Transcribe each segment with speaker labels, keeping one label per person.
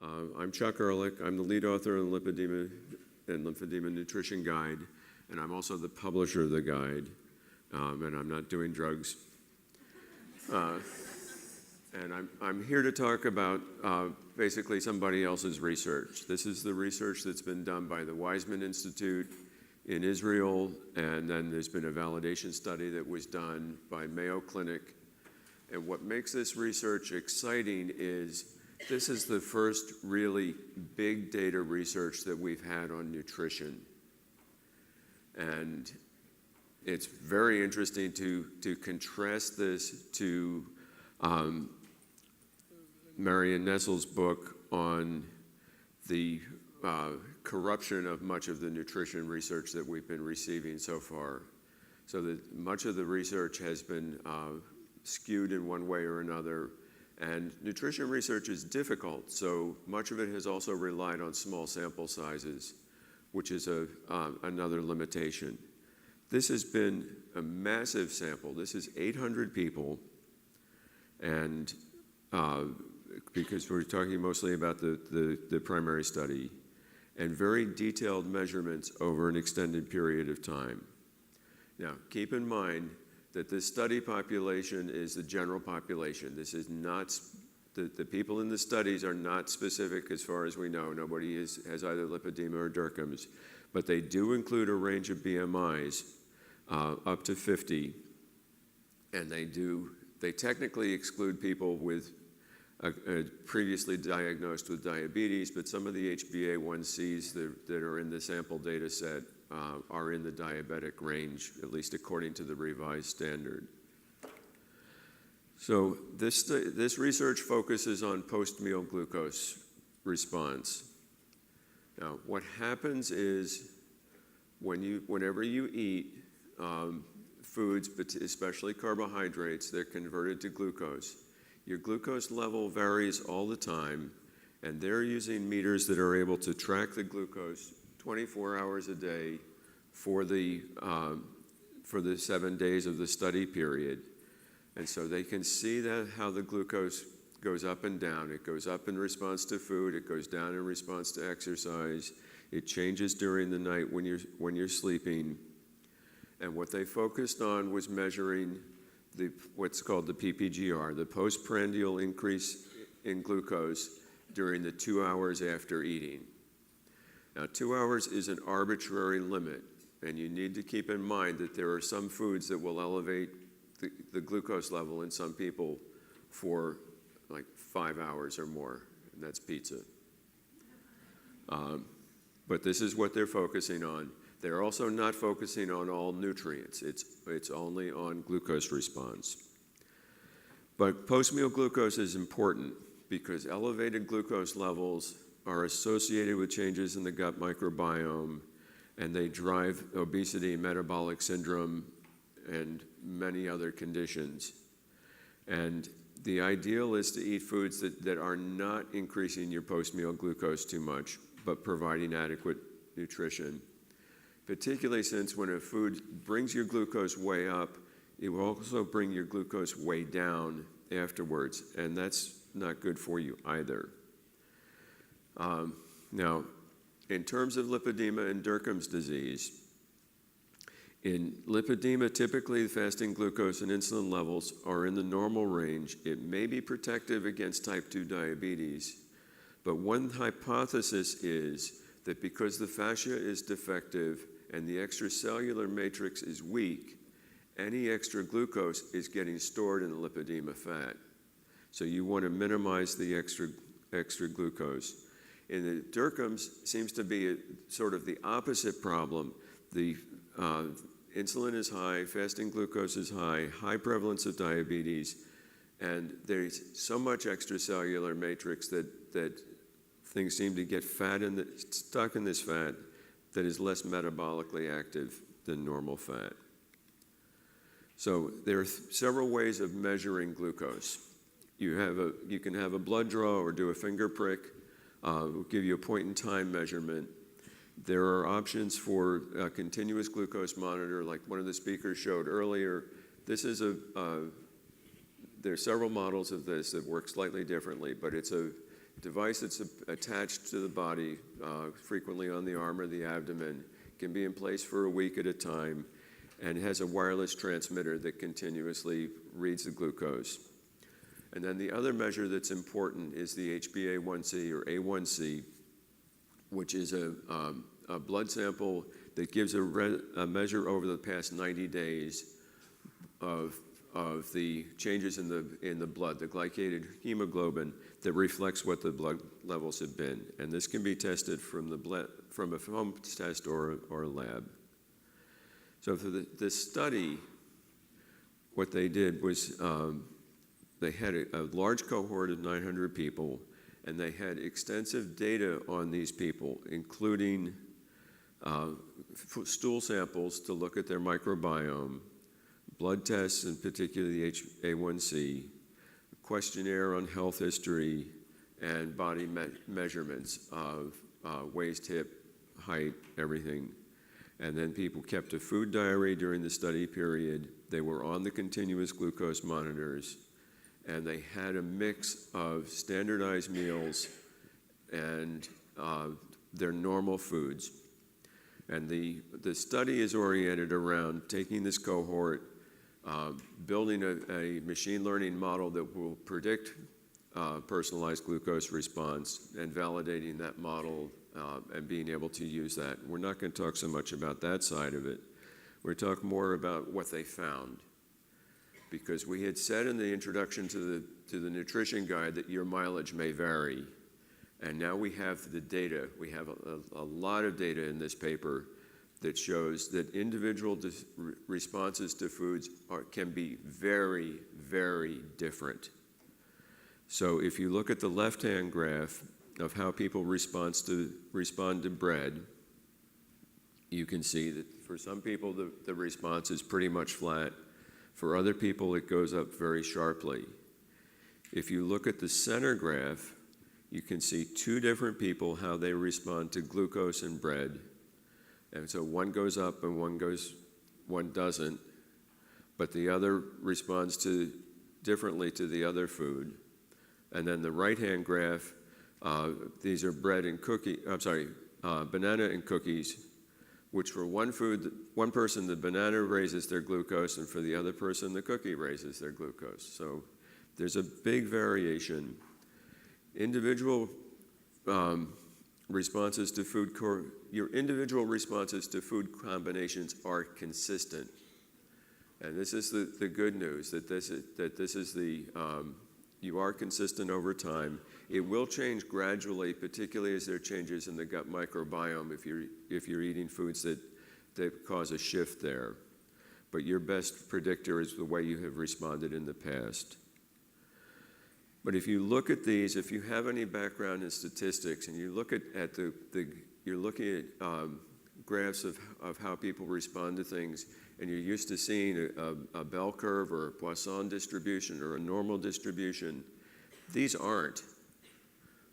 Speaker 1: I'm Chuck Ehrlich. I'm the lead author of the Lipedema and Lymphedema Nutrition Guide, and I'm also the publisher of the guide, and I'm not doing drugs. And I'm here to talk about basically somebody else's research. This is the research that's been done by the Weizmann Institute in Israel, and then there's been a validation study that was done by Mayo Clinic. And what makes this research exciting is this is the first really big data research that we've had on nutrition. And it's very interesting to contrast this to Marion Nessel's book on the corruption of much of the nutrition research that we've been receiving so far. So that much of the research has been skewed in one way or another. And nutrition research is difficult, so much of it has also relied on small sample sizes, which is another limitation. This has been a massive sample. This is 800 people, and because we're talking mostly about the primary study, and very detailed measurements over an extended period of time. Now, keep in mind that this study population is the general population. This is not, the people in the studies are not specific as far as we know. Nobody has either lipedema or Derkham's, but they do include a range of BMIs up to 50, and they technically exclude people with previously diagnosed with diabetes, but some of the HbA1cs that are in the sample data set are in the diabetic range, at least according to the revised standard. So this research focuses on post-meal glucose response. Now, what happens is whenever you eat foods, but especially carbohydrates, they're converted to glucose. Your glucose level varies all the time, and they're using meters that are able to track the glucose 24 hours a day for the 7 days of the study period. And so they can see that how the glucose goes up and down. It goes up in response to food, it goes down in response to exercise, it changes during the night when you're sleeping. And what they focused on was measuring what's called the PPGR, the postprandial increase in glucose during the 2 hours after eating. Now, 2 hours is an arbitrary limit, and you need to keep in mind that there are some foods that will elevate the glucose level in some people for like 5 hours or more, and that's pizza. But this is what they're focusing on. They're also not focusing on all nutrients. It's only on glucose response. But post-meal glucose is important because elevated glucose levels are associated with changes in the gut microbiome, and they drive obesity, metabolic syndrome, and many other conditions. And the ideal is to eat foods that are not increasing your post-meal glucose too much, but providing adequate nutrition. Particularly since when a food brings your glucose way up, it will also bring your glucose way down afterwards, and that's not good for you either. Now, in terms of lipedema and Derkham's disease, in lipedema, typically fasting glucose and insulin levels are in the normal range. It may be protective against type 2 diabetes, but one hypothesis is that because the fascia is defective and the extracellular matrix is weak, any extra glucose is getting stored in the lipedema fat. So you want to minimize the extra glucose. In the Derkham's seems to be sort of the opposite problem. The insulin is high, fasting glucose is high, high prevalence of diabetes, and there's so much extracellular matrix that things seem to get stuck in this fat that is less metabolically active than normal fat. So there are several ways of measuring glucose. You can have a blood draw or do a finger prick. We'll give you a point-in-time measurement. There are options for a continuous glucose monitor, like one of the speakers showed earlier. This is there are several models of this that work slightly differently, but it's device that's attached to the body, frequently on the arm or the abdomen, can be in place for a week at a time, and has a wireless transmitter that continuously reads the glucose. And then the other measure that's important is the HbA1c or A1c, which is a blood sample that gives a measure over the past 90 days of the changes in the blood, the glycated hemoglobin, that reflects what the blood levels have been. And this can be tested from a home test or a lab. So for this study, what they did was they had a large cohort of 900 people, and they had extensive data on these people, including stool samples to look at their microbiome, blood tests, in particular the HbA1c, questionnaire on health history, and body measurements of waist, hip, height, everything. And then people kept a food diary during the study period. They were on the continuous glucose monitors, and they had a mix of standardized meals and their normal foods. And the study is oriented around taking this cohort, building a machine learning model that will predict personalized glucose response, and validating that model and being able to use that. We're not going to talk so much about that side of it. We're talking more about what they found. Because we had said in the introduction to the nutrition guide that your mileage may vary. And now we have the data. We have a lot of data in this paper that shows that individual responses to foods can be very, very different. So if you look at the left-hand graph of how people respond to bread, you can see that for some people the response is pretty much flat. For other people, it goes up very sharply. If you look at the center graph, you can see two different people, how they respond to glucose and bread. And so one goes up and one doesn't, but the other responds differently to the other food. And then the right-hand graph, these are banana and cookies, which for one person, the banana raises their glucose, and for the other person, the cookie raises their glucose. So there's a big variation. Individual responses to food, your individual responses to food combinations are consistent. And this is the good news, you are consistent over time. It will change gradually, particularly as there are changes in the gut microbiome if you're eating foods that cause a shift there. But your best predictor is the way you have responded in the past. But if you look at these, if you have any background in statistics, and you look at you're looking at graphs of how people respond to things, and you're used to seeing a bell curve or a Poisson distribution or a normal distribution, these aren't.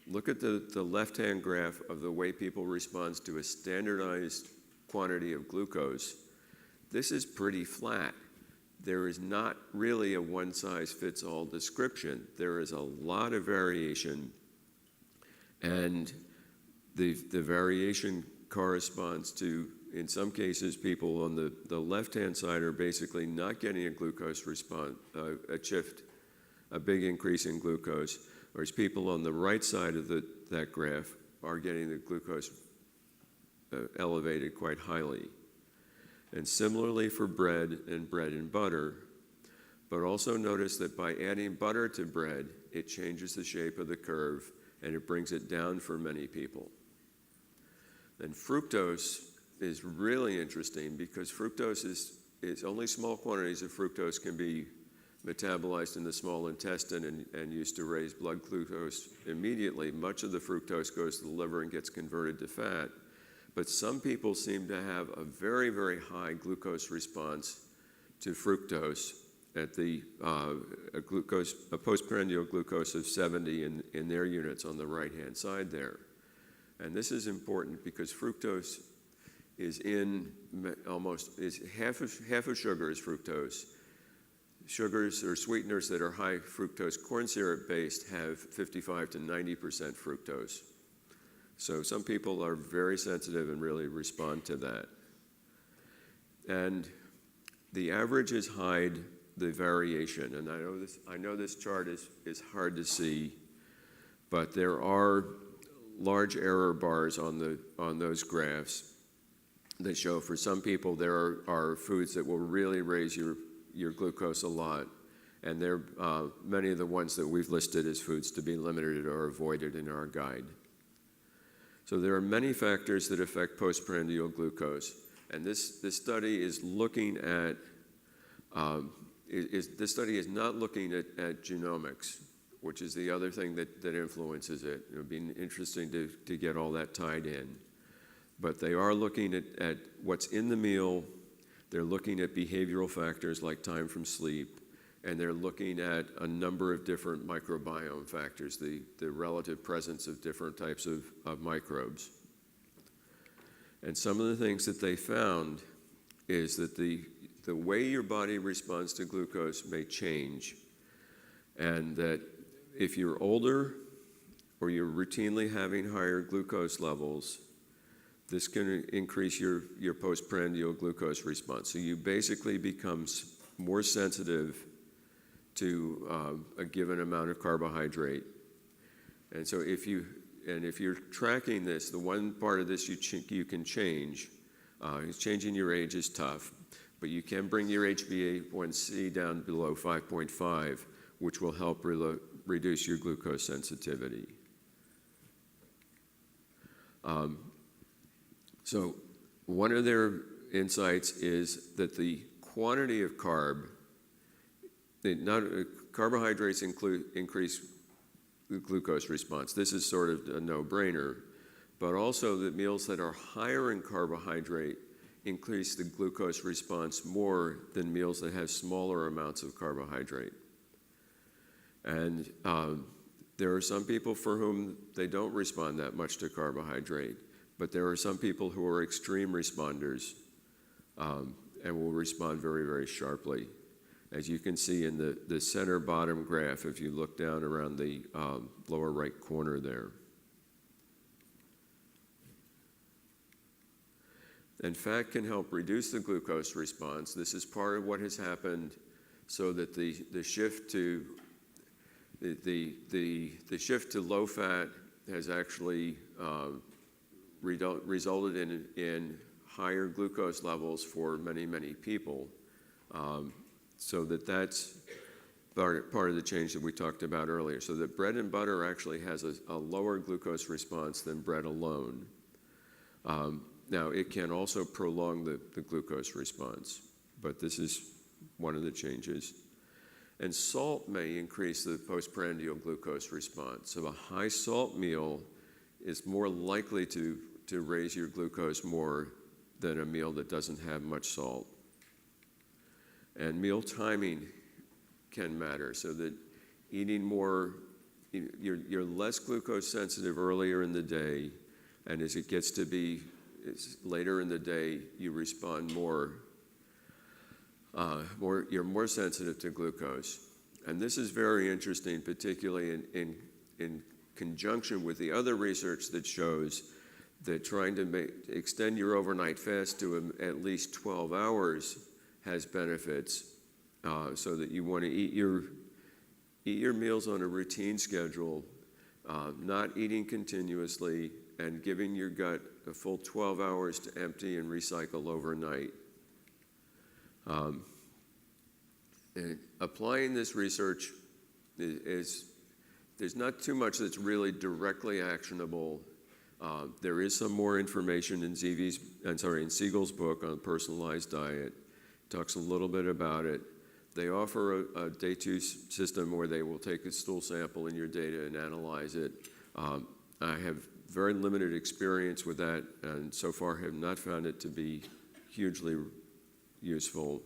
Speaker 1: Look at the left-hand graph of the way people respond to a standardized quantity of glucose. This is pretty flat. There is not really a one-size-fits-all description. There is a lot of variation, and the variation corresponds to, in some cases, people on the left-hand side are basically not getting a glucose response, a big increase in glucose, whereas people on the right side of that graph are getting the glucose elevated quite highly. And similarly for bread and butter, but also notice that by adding butter to bread, it changes the shape of the curve and it brings it down for many people. And fructose is really interesting because fructose is only small quantities of fructose can be metabolized in the small intestine and used to raise blood glucose immediately. Much of the fructose goes to the liver and gets converted to fat. But some people seem to have a very, very high glucose response to fructose at a postprandial glucose of 70 in their units on the right-hand side there. And this is important because fructose is half of sugar is fructose. sugars or sweeteners that are high fructose corn syrup based have 55 to 90% fructose. So some people are very sensitive and really respond to that. And the averages hide the variation. And I know this chart is hard to see, but there are large error bars on those graphs that show for some people there are foods that will really raise your glucose a lot. And there many of the ones that we've listed as foods to be limited or avoided in our guide. So there are many factors that affect postprandial glucose. And this study is looking at, this study is not looking at genomics, which is the other thing that influences it. It would be interesting to get all that tied in. But they are looking at what's in the meal. They're looking at behavioral factors like time from sleep, and they're looking at a number of different microbiome factors, the relative presence of different types of microbes. And some of the things that they found is that the way your body responds to glucose may change, and that if you're older or you're routinely having higher glucose levels, this can increase your postprandial glucose response. So you basically become more sensitive to a given amount of carbohydrate. And so if you're tracking this, the one part of this you can change. Changing your age is tough, but you can bring your HbA1c down below 5.5, which will help reduce your glucose sensitivity. So one of their insights is that the quantity of carbohydrates increase the glucose response. This is sort of a no-brainer, but also the meals that are higher in carbohydrate increase the glucose response more than meals that have smaller amounts of carbohydrate. And there are some people for whom they don't respond that much to carbohydrate, but there are some people who are extreme responders and will respond very, very sharply. As you can see in the center bottom graph, if you look down around the lower right corner there. And fat can help reduce the glucose response. This is part of what has happened so that the shift to the shift to low fat has actually resulted in higher glucose levels for many, many people. So that's part of the change that we talked about earlier. So that bread and butter actually has a lower glucose response than bread alone. Now, it can also prolong the glucose response, but this is one of the changes. And salt may increase the postprandial glucose response. So a high salt meal is more likely to raise your glucose more than a meal that doesn't have much salt. And meal timing can matter, so that eating more, you're less glucose sensitive earlier in the day, and as it gets to be later in the day, you respond you're more sensitive to glucose. And this is very interesting, particularly in conjunction with the other research that shows that trying to extend your overnight fast to at least 12 hours has benefits, so that you want to eat your meals on a routine schedule, not eating continuously, and giving your gut a full 12 hours to empty and recycle overnight. And applying this research there's not too much that's really directly actionable. There is some more information in Siegel's book on personalized diet. Talks a little bit about it. They offer a day 2 system where they will take a stool sample in your data and analyze it. I have very limited experience with that, and so far have not found it to be hugely useful.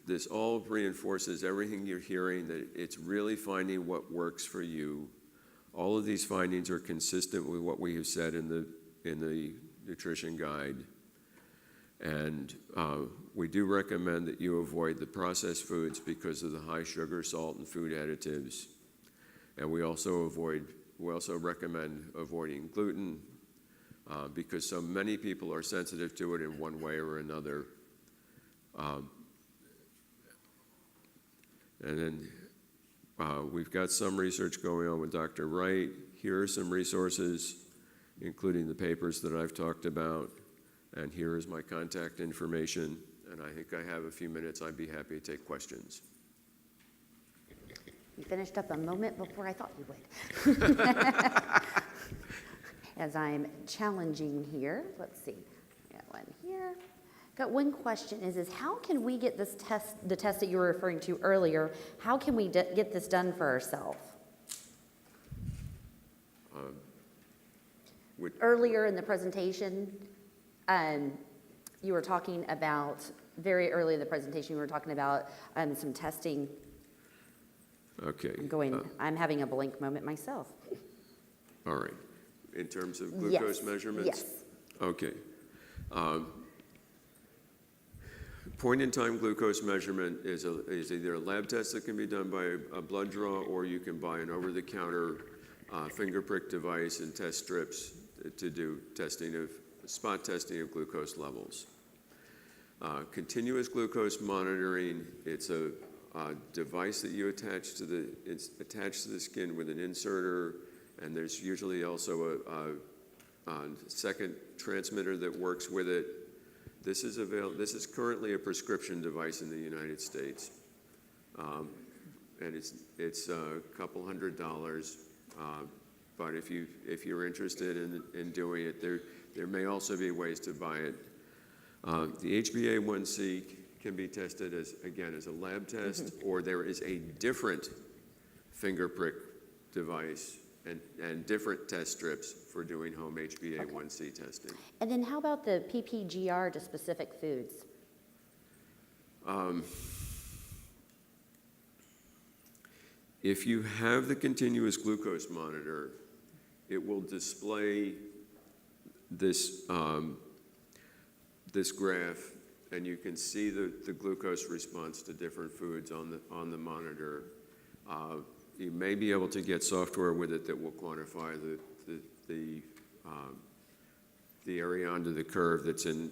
Speaker 1: This all reinforces everything you're hearing, that it's really finding what works for you. All of these findings are consistent with what we have said in the nutrition guide. And we do recommend that you avoid the processed foods because of the high sugar, salt, and food additives. And we also recommend avoiding gluten because so many people are sensitive to it in one way or another. And then we've got some research going on with Dr. Wright. Here are some resources, including the papers that I've talked about. And here is my contact information. And I think I have a few minutes. I'd be happy to take questions.
Speaker 2: You finished up a moment before I thought you would. As I'm challenging here, let's see. Got one here. Got one question is how can we get this test, the test that you were referring to earlier, how can we get this done for ourselves? Earlier in the presentation, you were talking about, very early in the presentation, you were talking about some testing.
Speaker 1: Okay.
Speaker 2: I'm having a blank moment myself.
Speaker 1: All right. In terms of glucose measurements?
Speaker 2: Yes.
Speaker 1: Okay. Point-in-time glucose measurement is either a lab test that can be done by a blood draw, or you can buy an over-the-counter finger prick device and test strips to do spot testing of glucose levels. Continuous glucose monitoring, it's a device that you attach to the skin with an inserter, and there's usually also a second transmitter that works with it. This is currently a prescription device in the United States, and it's a couple $100. But if you're interested in doing it, there may also be ways to buy it. The HbA1c can be tested as a lab test, or there is a different finger prick device and different test strips for doing home HbA1c testing.
Speaker 2: And then how about the PPGR to specific foods?
Speaker 1: If you have the continuous glucose monitor, it will display this graph, and you can see the glucose response to different foods on the monitor. You may be able to get software with it that will quantify the area under the curve that's in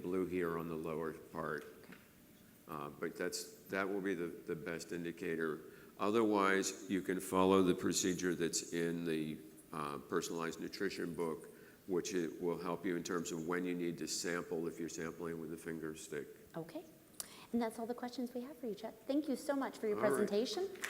Speaker 1: blue here on the lower part. But that will be the best indicator. Otherwise, you can follow the procedure that's in the personalized nutrition book, which will help you in terms of when you need to sample if you're sampling with a finger stick.
Speaker 2: Okay. And that's all the questions we have for you, Chet. Thank you so much for your presentation.
Speaker 1: Right.